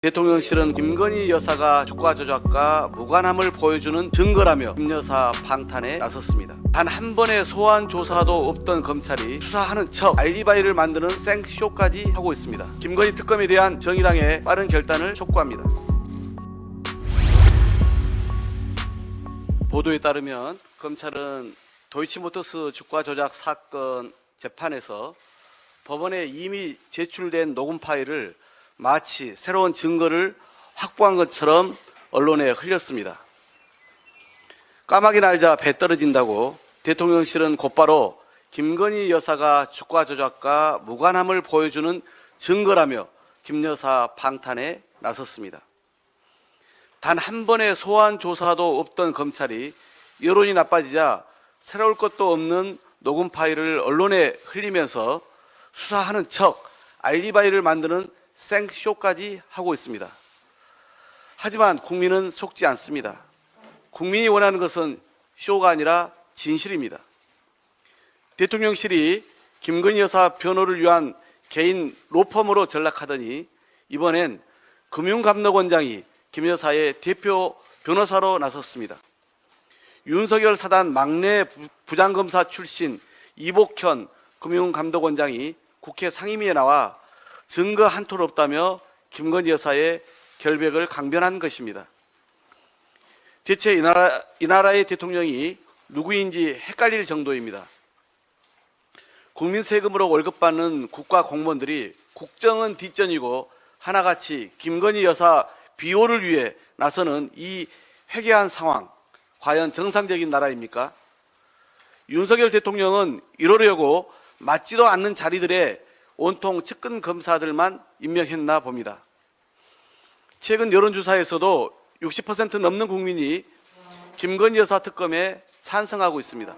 대통령실은 김건희 여사가 주가 조작과 무관함을 보여주는 증거라며 김 여사 방탄에 나섰습니다. 단 한 번의 소환 조사도 없던 검찰이 수사하는 척 알리바이를 만드는 생쇼까지 하고 있습니다. 김건희 특검에 대한 정의당의 빠른 결단을 촉구합니다. 보도에 따르면 검찰은 도이치모터스 주가 조작 사건 재판에서 법원에 이미 제출된 녹음 파일을 마치 새로운 증거를 확보한 것처럼 언론에 흘렸습니다. 까마귀 날자 배 떨어진다고 대통령실은 곧바로 김건희 여사가 주가 조작과 무관함을 보여주는 증거라며 김 여사 방탄에 나섰습니다. 단 한 번의 소환 조사도 없던 검찰이 여론이 나빠지자 새로울 것도 없는 녹음 파일을 언론에 흘리면서 수사하는 척 알리바이를 만드는 생쇼까지 하고 있습니다. 하지만 국민은 속지 않습니다. 국민이 원하는 것은 쇼가 아니라 진실입니다. 대통령실이 김건희 여사 변호를 위한 개인 로펌으로 전락하더니 이번엔 금융감독원장이 김 여사의 대표 변호사로 나섰습니다. 윤석열 사단 막내 부장검사 출신 이복현 금융감독원장이 국회 상임위에 나와 증거 한 톨 없다며 김건희 여사의 결백을 강변한 것입니다. 대체 이 나라의 대통령이 누구인지 헷갈릴 정도입니다. 국민 세금으로 월급 받는 국가 공무원들이 국정은 뒷전이고 하나같이 김건희 여사 비호를 위해 나서는 이 회개한 상황, 과연 정상적인 나라입니까? 윤석열 대통령은 이러려고 맞지도 않는 자리들에 온통 측근 검사들만 임명했나 봅니다. 최근 여론조사에서도 60% 넘는 국민이 김건희 여사 특검에 찬성하고 있습니다.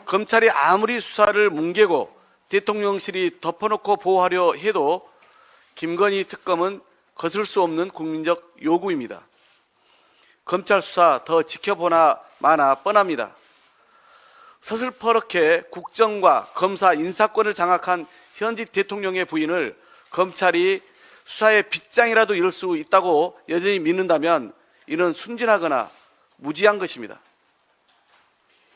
검찰이 아무리 수사를 뭉개고 대통령실이 덮어놓고 보호하려 해도 김건희 특검은 거슬 수 없는 국민적 요구입니다. 검찰 수사 더 지켜보나 마나 뻔합니다. 서슬퍼렇게 국정과 검사 인사권을 장악한 현직 대통령의 부인을 검찰이 수사의 빗장이라도 이룰 수 있다고 여전히 믿는다면 이는 순진하거나 무지한 것입니다.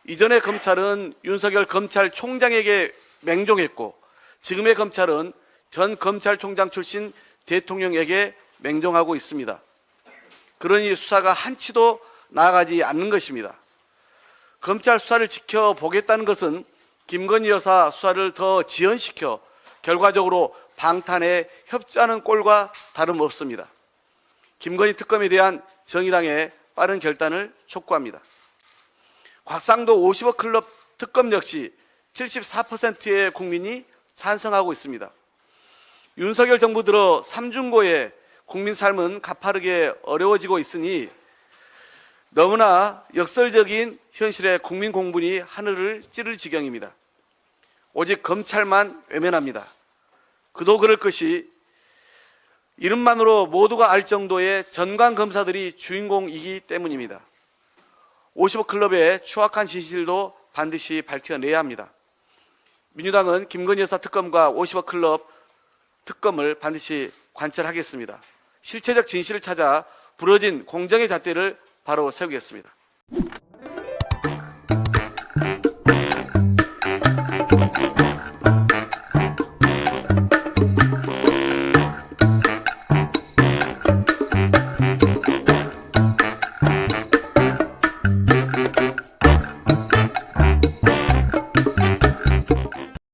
이전의 검찰은 윤석열 검찰총장에게 맹종했고 지금의 검찰은 전 검찰총장 출신 대통령에게 맹종하고 있습니다. 그러니 수사가 한치도 나아가지 않는 것입니다. 검찰 수사를 지켜보겠다는 것은 김건희 여사 수사를 더 지연시켜 결과적으로 방탄에 협조하는 꼴과 다름없습니다. 김건희 특검에 대한 정의당의 빠른 결단을 촉구합니다. 곽상도 50억 클럽 특검 역시 74%의 국민이 찬성하고 있습니다. 윤석열 정부 들어 삼중고에 국민 삶은 가파르게 어려워지고 있으니 너무나 역설적인 현실의 국민 공분이 하늘을 찌를 지경입니다. 오직 검찰만 외면합니다. 그도 그럴 것이 이름만으로 모두가 알 정도의 전관 검사들이 주인공이기 때문입니다. 50억 클럽의 추악한 진실도 반드시 밝혀내야 합니다. 민주당은 김건희 여사 특검과 50억 클럽 특검을 반드시 관철하겠습니다. 실체적 진실을 찾아 부러진 공정의 잣대를 바로 세우겠습니다.